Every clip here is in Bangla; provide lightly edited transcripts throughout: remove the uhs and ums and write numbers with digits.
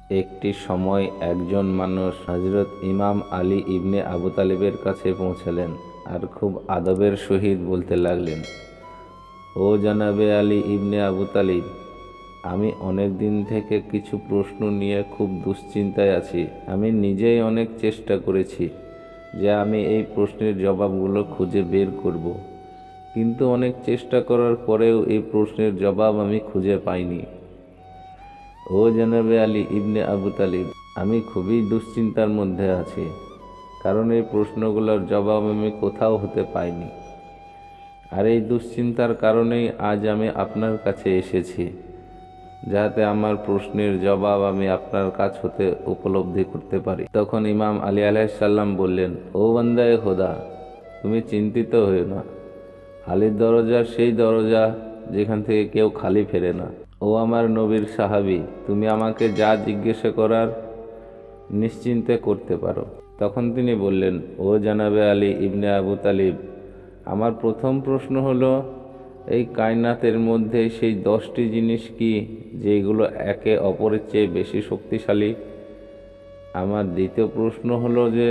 একটি সময় একজন মানুষ হযরত ইমাম আলী ইবনে আবু তালিবের কাছে পৌঁছালেন আর খুব আদবের সহিত বলতে লাগলেন, ও জনাবে আলী ইবনে আবু তালিব, আমি অনেক দিন থেকে কিছু প্রশ্ন নিয়ে খুব দুশ্চিন্তায় আছি। আমি নিজেই অনেক চেষ্টা করেছি যে আমি এই প্রশ্নের জবাবগুলো খুঁজে বের করব, কিন্তু অনেক চেষ্টা করার পরেও এই প্রশ্নের জবাব আমি খুঁজে পাইনি। ও জনাবে আলী ইবনে আবু তালিব, আমি খুবই দুশ্চিন্তার মধ্যে আছি, কারণ এই প্রশ্নগুলোর জবাব আমি কোথাও হতে পাইনি। আর এই দুশ্চিন্তার কারণেই আজ আমি আপনার কাছে এসেছি, যাতে আমার প্রশ্নের জবাব আমি আপনার কাছ হতে উপলব্ধি করতে পারি। তখন ইমাম আলী আলাইহিসসালাম বললেন, ও বান্দায়ে খোদা, তুমি চিন্তিত হও না। খালির দরজা সেই দরজা যেখান থেকে কেউ খালি ফেরে না। ও আমার নবীর সাহাবী, তুমি আমাকে যা জিজ্ঞাসা করার নিশ্চিন্তে করতে পারো। তখন তিনি বললেন, ও জনাবে আলী ইবনে আবু তালিব, আমার প্রথম প্রশ্ন হলো, এই কায়নাতের মধ্যে সেই 10টি জিনিস কি যেগুলো একে অপরের চেয়ে বেশি শক্তিশালী? আমার দ্বিতীয় প্রশ্ন হলো যে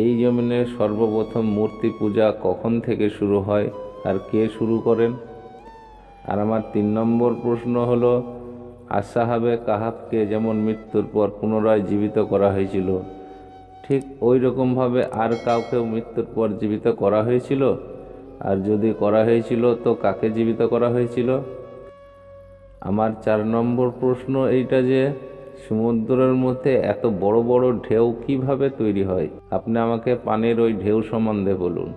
এই জমিনে সর্বপ্রথম মূর্তি পূজা কখন থেকে শুরু হয় আর কে শুরু করেন? আর আমার 3 নম্বর প্রশ্ন হলো, আসহাবে কাহাফকে যেমন মৃত্যুর পর পুনরায় জীবিত করা হয়েছিল, ঠিক ওই রকমভাবে আর কাউকেও মৃত্যুর পর জীবিত করা হয়েছিল? আর যদি করা হয়েছিল তো কাকে জীবিত করা হয়েছিল? আমার 4 নম্বর প্রশ্ন এইটা যে সমুদ্রের মধ্যে এত বড় বড় ঢেউ কিভাবে তৈরি হয়? আপনি আমাকে পানির ওই ঢেউ সম্বন্ধে বলুন।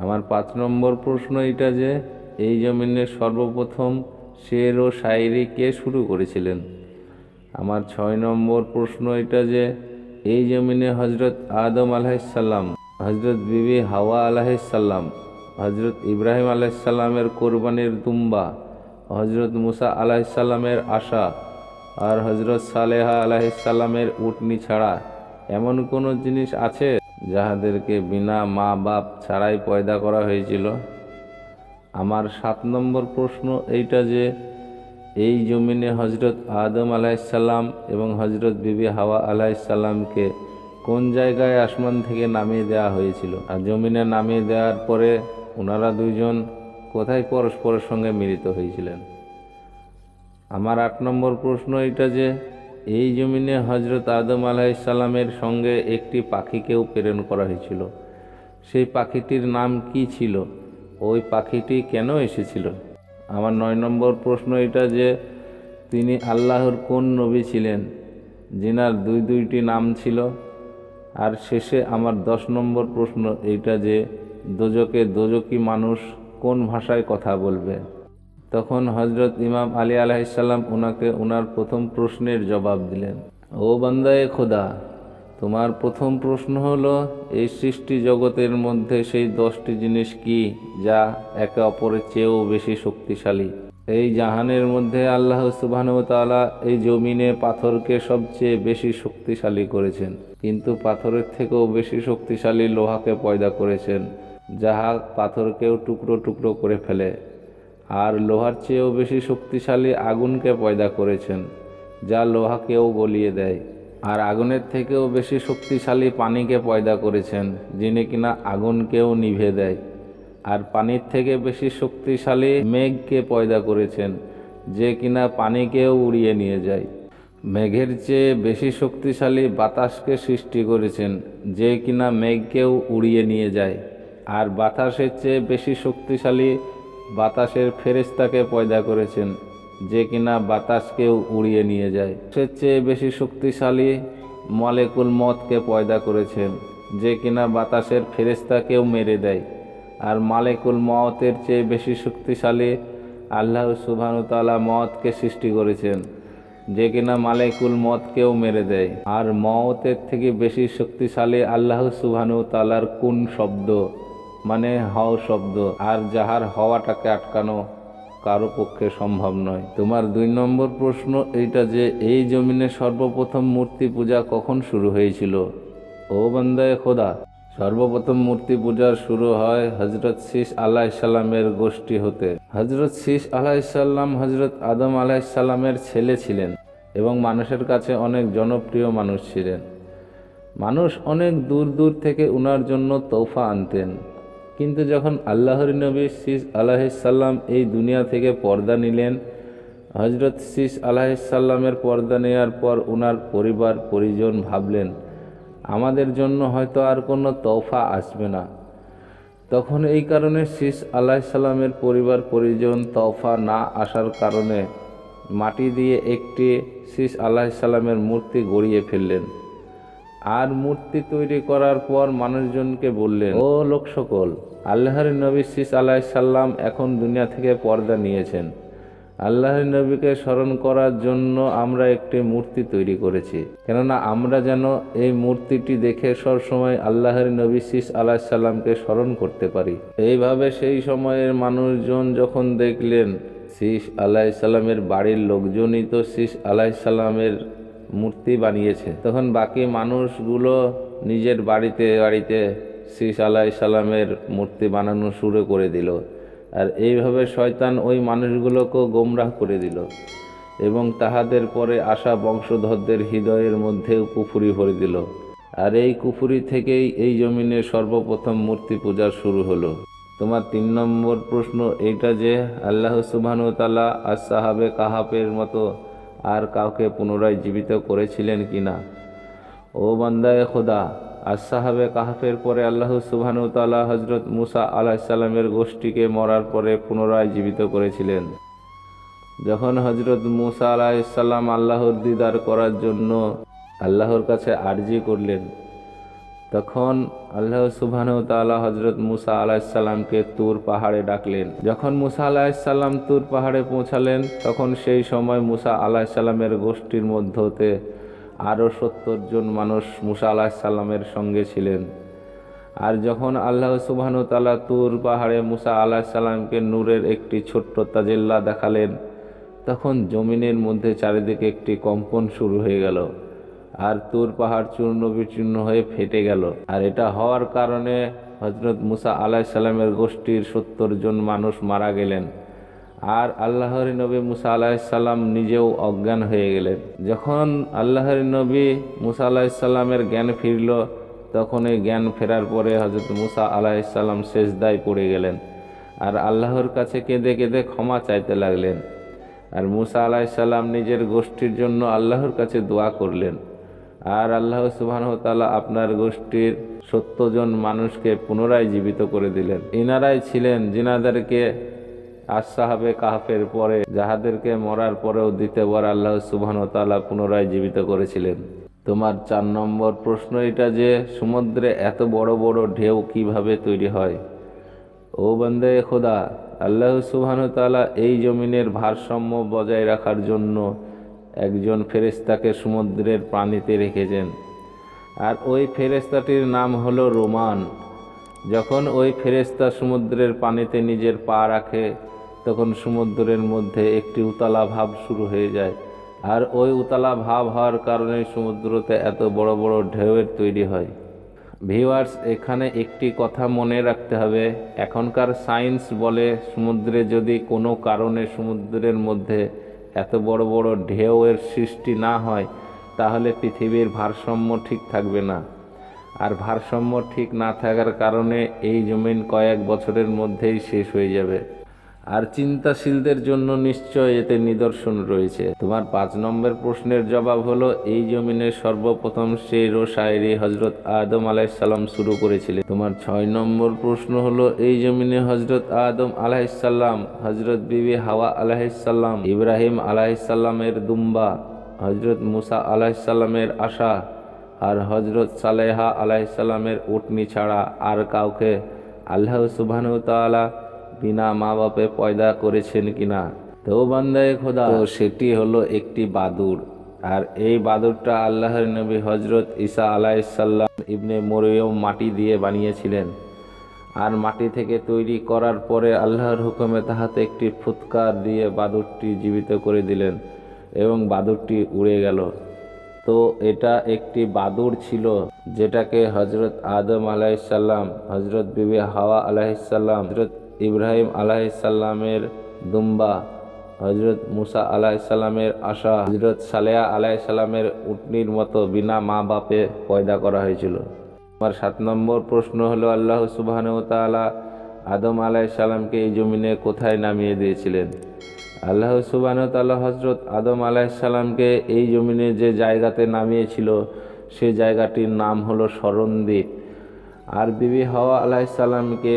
আমার 5 নম্বর প্রশ্ন এইটা যে এই জমিনে সর্বপ্রথম শের ও শায়েরি কে শুরু করেছিলেন? আমার 6 নম্বর প্রশ্ন এটা যে এই জমিনে হজরত আদম আলাইহিসসালাম, হজরত বিবি হাওয়া আলাইহিসসালাম, হজরত ইব্রাহিম আলাইহিসসালামের কোরবানির দুম্বা, হজরত মুসা আলাইহিসসালামের আশা আর হজরত সালেহা আলাইহিসসালামের উটনি ছাড়া এমন কোনো জিনিস আছে যাহাদেরকে বিনা মা বাপ ছাড়াই পয়দা করা হয়েছিল? আমার 7 নম্বর প্রশ্ন এইটা যে এই জমিনে হজরত আদম আলাইহিসসালাম এবং হজরত বিবি হাওয়া আলাইহিসসালামকে কোন জায়গায় আসমান থেকে নামিয়ে দেওয়া হয়েছিল? আর জমিনে নামিয়ে দেওয়ার পরে ওনারা দুইজন কোথায় পরস্পরের সঙ্গে মিলিত হয়েছিলেন? আমার 8 নম্বর প্রশ্ন এটা যে এই জমিনে হজরত আদম আলাইহিসসালামের সঙ্গে একটি পাখিকেও প্রেরণ করা হয়েছিল, সেই পাখিটির নাম কি ছিল? ওই পাখিটি কেন এসেছিল? আমার 9 নম্বর প্রশ্ন এটা যে তিনি আল্লাহর কোন নবী ছিলেন যিনার দুইটি নাম ছিল? আর শেষে আমার 10 নম্বর প্রশ্ন এইটা যে দোজকি মানুষ কোন ভাষায় কথা বলবে? তখন হজরত ইমাম আলী আলাইহিসসালাম ওনাকে ওনার প্রথম প্রশ্নের জবাব দিলেন, ও বান্দায়ে খোদা, তোমার প্রথম প্রশ্ন হলো এই সৃষ্টি জগতের মধ্যে সেই 10টি জিনিস কি যা একে অপরের চেয়েও বেশি শক্তিশালী? এই জাহানের মধ্যে আল্লাহ সুবহানাহু ওয়া তাআলা এই জমিনে পাথরকে সবচেয়ে বেশি শক্তিশালী করেছেন, কিন্তু পাথরের থেকেও বেশি শক্তিশালী লোহাকে পয়দা করেছেন, যাহা পাথরকেও টুকরো টুকরো করে ফেলে। আর লোহার চেয়েও বেশি শক্তিশালী আগুনকে পয়দা করেছেন, যা লোহাকেও গলিয়ে দেয়। আর আগুনের থেকেও বেশি শক্তিশালী পানিকে পয়দা করেছেন, যিনি কিনা আগুনকেও নিভে দেয়। আর পানির থেকে বেশি শক্তিশালী মেঘকে পয়দা করেছেন, যে কিনা পানিকেও উড়িয়ে নিয়ে যায়। মেঘের চেয়ে বেশি শক্তিশালী বাতাসকে সৃষ্টি করেছেন, যে কিনা মেঘকেও উড়িয়ে নিয়ে যায়। আর বাতাসের চেয়ে বেশি শক্তিশালী বাতাসের ফেরেশতাকে পয়দা করেছেন, যে কিনা বাতাসকেও উড়িয়ে নিয়ে যায়। সে চেয়ে বেশি শক্তিশালী মালেকুল মওতকে পয়দা করেছেন, যে কিনা বাতাসের ফেরেশতাকেও মেরে দেয়। আর মালেকুল মওতের চেয়ে বেশি শক্তিশালী আল্লাহ সুবহানাহু ওয়া তাআলা মওতকে সৃষ্টি করেছেন, যে কিনা মালেকুল মওতকেও মেরে দেয়। আর মওতের থেকে বেশি শক্তিশালী আল্লাহ সুবহানাহু ওয়া তাআলার কুন শব্দ, মানে হও শব্দ, আর যাহার হওয়াটাকে আটকানো কারো পক্ষে সম্ভব নয়। তোমার 2 নম্বর প্রশ্ন এইটা যে এই জমিনে সর্বপ্রথম মূর্তি পূজা কখন শুরু হয়েছিল? ও বান্দায়ে খোদা, সর্বপ্রথম মূর্তি পূজা শুরু হয় হজরত শীস আলাইহিসসালামের গোষ্ঠী হতে। হজরত শীস আলাইহিসসালাম হজরত আদম আলাইহিসসালামের ছেলে ছিলেন, এবং মানুষের কাছে অনেক জনপ্রিয় মানুষ ছিলেন। মানুষ অনেক দূর দূর থেকে উনার জন্য তোহফা আনতেন। কিন্তু যখন আল্লাহর নবী শীস আলাইহিসসালাম এই দুনিয়া থেকে পর্দা নিলেন, হজরত শীস আলাইহিসসালামের পর্দা নেওয়ার পর উনার পরিবার পরিজন ভাবলেন আমাদের জন্য হয়তো আর কোনো তোহফা আসবে না। তখন এই কারণে শীস আলাইহিসসালামের পরিবার পরিজন তোহফা না আসার কারণে মাটি দিয়ে একটি শীস আলাইহিসসালামের মূর্তি গড়িয়ে ফেললেন। আর মূর্তি তৈরি করার পর মানুষজনকে বললেন, ও লোক সকল, আল্লাহর নবী শীস আলাইহিসসালাম এখন দুনিয়া থেকে পর্দা নিয়েছেন। আল্লাহর নবীকে স্মরণ করার জন্য আমরা একটি মূর্তি তৈরি করেছি, কেননা আমরা যেন এই মূর্তিটি দেখে সবসময় আল্লাহর নবী শীস আলাইহিসসালামকে স্মরণ করতে পারি। এইভাবে সেই সময়ের মানুষজন যখন দেখলেন শীস আলাইহিসসালামের বাড়ির লোকজনই তো শীস আলাইহিসসালামের মূর্তি বানিয়েছে, তখন বাকি মানুষগুলো নিজের বাড়িতে বাড়িতে শীস আলাইহিসসালামের মূর্তি বানানো শুরু করে দিল। আর এইভাবে শয়তান ওই মানুষগুলোকেও গোমরাহ করে দিল এবং তাহাদের পরে আসা বংশধরদের হৃদয়ের মধ্যেও কুফরি ভরে দিল। আর এই কুফরি থেকেই এই জমিনে সর্বপ্রথম মূর্তি পূজা শুরু হলো। তোমার 3 নম্বর প্রশ্ন এইটা যে আল্লাহ সুবহানাহু ওয়া তাআলা আসহাবে কাহাফের মতো আর কাউকে পুনরায় জীবিত করেছিলেন কিনা। ও বান্দায়ে খোদা, আসহাবে কাহাফের পরে আল্লাহ সুবহানাহু ওয়া তাআলা হযরত মুসা আলাইহিসসালামের গোষ্ঠীকে মরার পরে পুনরায় জীবিত করেছিলেন। যখন হযরত মুসা আলাইহিসসালাম আল্লাহর দিদার করার জন্য আল্লাহর কাছে আরজি করলেন, তখন আল্লাহ সুবহানাহু ওয়া তাআলা হযরত মুসা আলাইহিসসালামকে তুর পাহাড়ে ডাকলেন। যখন মুসা আলাইহিসসালাম তুর পাহাড়ে পৌঁছালেন, তখন সেই সময় মুসা আলাইহিসসালামের গোষ্ঠীর মধ্যতে আরও 70 জন মানুষ মুসা আলাইহিসসালামের সঙ্গে ছিলেন। আর যখন আল্লাহ সুবহানাহু ওয়া তাআলা তুর পাহাড়ে মুসা আলাইহিসসালামকে নূরের একটি ছোট্ট তাজেল্লা দেখালেন, তখন জমিনের মধ্যে চারিদিকে একটি কম্পন শুরু হয়ে গেল আর তুর পাহাড় চূর্ণ বিচূর্ণ হয়ে ফেটে গেল। আর এটা হওয়ার কারণে হযরত মুসা আলাইহিসসালামের গোষ্ঠীর 70 জন মানুষ মারা গেলেন। আর আল্লাহর নবী মুসা আলাইহিসসালাম নিজেও অজ্ঞান হয়ে গেলেন। যখন আল্লাহর নবী মুসা আলাইহিসসালামের জ্ঞান ফিরল, তখন এই জ্ঞান ফেরার পরে হযরত মুসা আলাইহিসসালাম সেজদায় পড়ে গেলেন আর আল্লাহর কাছে কেঁদে কেঁদে ক্ষমা চাইতে লাগলেন। আর মুসা আলাইহিসসালাম নিজের গোষ্ঠীর জন্য আল্লাহর কাছে দোয়া করলেন। আর আল্লাহ সুবহানাহু ওয়া তাআলা আপনার গোষ্ঠীর 70 জন মানুষকে পুনরায় জীবিত করে দিলেন। ইনারাই ছিলেন যিনাদেরকে আসহাবে কাহাফের পরে যাহাদেরকে মরার পরেও দ্বিতীয়বার আল্লাহ সুবহানাহু ওয়া তাআলা পুনরায় জীবিত করেছিলেন। তোমার 4 নম্বর প্রশ্ন এটা যে সমুদ্রে এত বড় বড় ঢেউ কিভাবে তৈরি হয়। ও বান্দে খোদা, আল্লাহ সুবহানাহু ওয়া তাআলা এই জমিনের ভারসাম্য বজায় রাখার জন্য একজন ফেরেশতাকে সমুদ্রের পানিতে রেখেছেন। আর ওই ফেরেশতাটির নাম হলো রোমান। যখন ওই ফেরেশতা সমুদ্রের পানিতে নিজের পা রাখে, তখন সমুদ্রের মধ্যে একটি উতালা ভাব শুরু হয়ে যায়। আর ওই উতালা ভাব হওয়ার কারণে সমুদ্রতে এত বড় বড় ঢেউয়ের তৈরি হয়। ভিউয়ার্স, এখানে একটি কথা মনে রাখতে হবে, এখনকার সায়েন্স বলে সমুদ্রে যদি কোনো কারণে সমুদ্রের মধ্যে এত বড় বড় ঢেউয়ের সৃষ্টি না হয়, তাহলে পৃথিবীর ভারসাম্য ঠিক থাকবে না। আর ভারসাম্য ঠিক না থাকার কারণে এই জমিন কয়েক বছরের মধ্যেই শেষ হয়ে যাবে। আর চিন্তাশীলদের জন্য নিশ্চয় এতে নিদর্শন রয়েছে। তোমার 5 নম্বর প্রশ্নের জবাব হলো, এই জমিনের সর্বপ্রথম শের ও শায়েরি হযরত আদম আলাইহিসসালাম শুরু করেছিলেন। তোমার 6 নম্বর প্রশ্ন হলো, এই জমিনে হযরত আদম আলাইহিসসালাম, হযরত বিবি হাওয়া আলাইহিসসালাম, ইব্রাহিম আলাইহিসসালামের দুম্বা, হযরত মুসা আলাইহিসসালামের আশা আর হযরত সালেহা আলাইহিসসালামের উটনি ছাড়া আর কাউকে আল্লাহ সুবহানাহু ওয়া তাআলা বিনা মা বাপে পয়দা করেছেন কিনা। তো বান্দায়ে খোদা, তো সেটি হলো একটি বাদুর। আর এই বাদুরটা আল্লাহর নবী হযরত ঈসা আলাইহিসসালাম ইবনে মরিয়ম মাটি দিয়ে বানিয়েছিলেন। আর মাটি থেকে তৈরি করার পরে আল্লাহর হুকুমে তাহাতে একটি ফুৎকার দিয়ে বাদুরটি জীবিত করে দিলেন এবং বাদুরটি উড়ে গেল। তো এটা একটি বাদুর ছিল যেটাকে হযরত আদম আলাইহিসসালাম, হযরত বিবি হাওয়া আলাইহিসসালাম, হযরত ইব্রাহিম আলাইহিসসালামের দুম্বা হজরত মুসা আলাইসাল্লামের আশা হজরত সালেহা আলাইসাল্লামের উটনির মতো বিনা মা বাপে পয়দা করা হয়েছিল। আমার 7 নম্বর প্রশ্ন হলো, আল্লাহ সুবহানাহু ওয়া তাআলা আদম আলাইসাল্লামকে এই জমিনে কোথায় নামিয়ে দিয়েছিলেন? আল্লাহ সুবহানাহু ওয়া তাআলা হজরত আদম আলাইসাল্লামকে এই জমিনে যে জায়গাতে নামিয়েছিল সে জায়গাটির নাম হলো স্মরণদ্বীপ। আর বিবি হাওয়া আলাইসাল্লামকে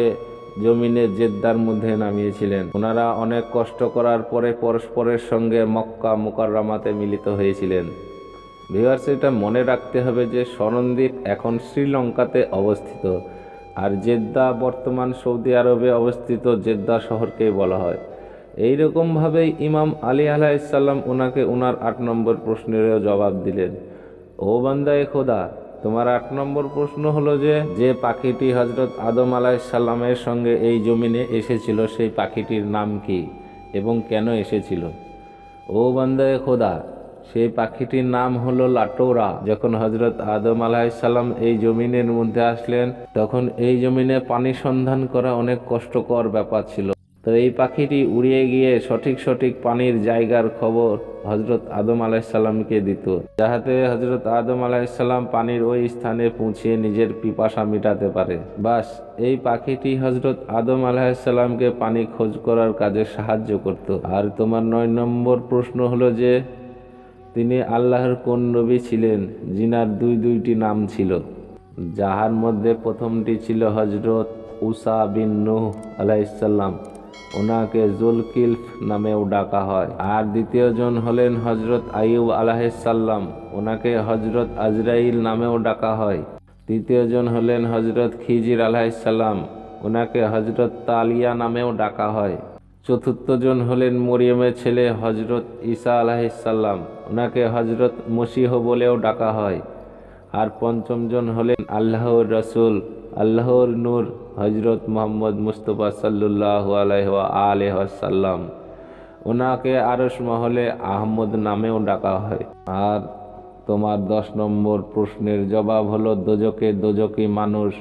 জমিনের জেদ্দার মধ্যে নামিয়েছিলেন। ওনারা অনেক কষ্ট করার পরে পরস্পরের সঙ্গে মক্কা মুকাররমাতে মিলিত হয়েছিলেন। ভিউয়ার্স, এটা মনে রাখতে হবে যে স্মরণদ্বীপ এখন শ্রীলঙ্কাতে অবস্থিত, আর জেদ্দা বর্তমান সৌদি আরবে অবস্থিত জেদ্দা শহরকেই বলা হয়। এইরকমভাবেই ইমাম আলী আলাইহিসসালাম ওনাকে ওনার 8 নম্বর প্রশ্নেরও জবাব দিলেন। ও বান্দায়ে খোদা, তোমার 8 নম্বর প্রশ্ন হলো যে পাখিটি হজরত আদম আলাইহিসসালামের সঙ্গে এই জমিনে এসেছিল সেই পাখিটির নাম কি এবং কেন এসেছিল? ও বান্দায়ে খোদা, সেই পাখিটির নাম হলো লাটোরা। যখন হজরত আদম আলাইহিসসালাম এই জমিনের মধ্যে আসলেন তখন এই জমিনে পানি সন্ধান করা অনেক কষ্টকর ব্যাপার ছিল। তো এই পাখিটি উড়িয়ে গিয়ে সঠিক পানির জায়গার খবর হজরত আদম আলাইহিসসালামকে দিত, যাহাতে হজরত আদম আলাইহিসসালাম পানির ওই স্থানে পৌঁছিয়ে নিজের পিপাসা মেটাতে পারে। বাস, এই পাখিটি হজরত আদম আলাইহিসসালামকে পানি খোঁজ করার কাজে সাহায্য করত। আর তোমার 9 নম্বর প্রশ্ন হলো যে তিনি আল্লাহর কোন নবী ছিলেন যিনার দুইটি নাম ছিল, যাহার মধ্যে প্রথমটি ছিল হজরত উসা বিন নূহ আলাইহিসসালাম, ওনাকে জুলকিফল নামেও ডাকা হয়। আর দ্বিতীয়জন হলেন হজরত আইয়ুব আলাইহিসসালাম, ওনাকে হজরত আজরাইল নামেও ডাকা হয়। তৃতীয়জন হলেন হজরত খিজির আলাইহিসসালাম, ওনাকে হজরত তালিয়া নামেও ডাকা হয়। চতুর্থজন হলেন মরিয়মের ছেলে হজরত ঈসা আলাইহিসসালাম, ওনাকে হজরত মসিহ বলেও ডাকা হয়। আর পঞ্চমজন হলেন আল্লাহর রসুল, আল্লাহর নূর হজরত মোহাম্মদ মুস্তফা সাল্লাল্লাহু আলাইহি ওয়া আলিহি ওয়াসাল্লাম, ওনাকে আরশ মহলে আহমদ নামেও ডাকা হয়। আর তোমার 10 নম্বর প্রশ্নের জবাব হলো দোজকি মানুষ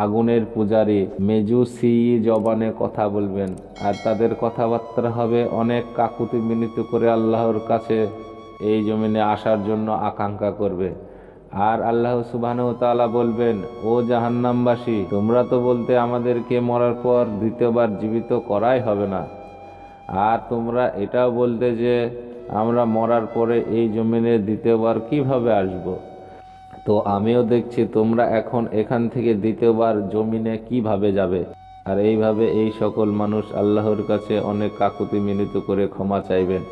আগুনের পূজারী মেজুসি জবানে কথা বলবেন, আর তাদের কথাবার্তা হবে অনেক কাকুতি মিনতি করে আল্লাহর কাছে এই জমিনে আসার জন্য আকাঙ্ক্ষা করবে। আর আল্লাহ সুবহানাহু ওয়া তাআলা বলবেন, ও জাহান্নামবাসী, তোমরা তো বলতে আমাদেরকে মরার পর দ্বিতীয়বার জীবিত করাই হবে না, আর তোমরা এটাও বলতে যে আমরা মরার পরে এই জমিনে দ্বিতীয়বার কিভাবে আসব। তো আমিও দেখছি তোমরা এখন এখান থেকে দ্বিতীয়বার জমিনে কিভাবে যাবে। আর এইভাবে এই সকল মানুষ আল্লাহর কাছে অনেক কাকুতি মিনতি করে ক্ষমা চাইবেন,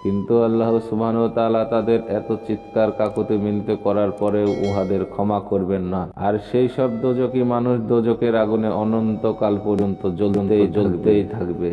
কিন্তু আল্লাহ সুবহানাহু ওয়া তাআলা তাদের এত চিৎকার কাকুতি মিনতি করার পরেও উহাদের ক্ষমা করবেন না। আর সেই সব দোজকি মানুষ দোজকের আগুনে অনন্তকাল পর্যন্ত জ্বলতেই থাকবে।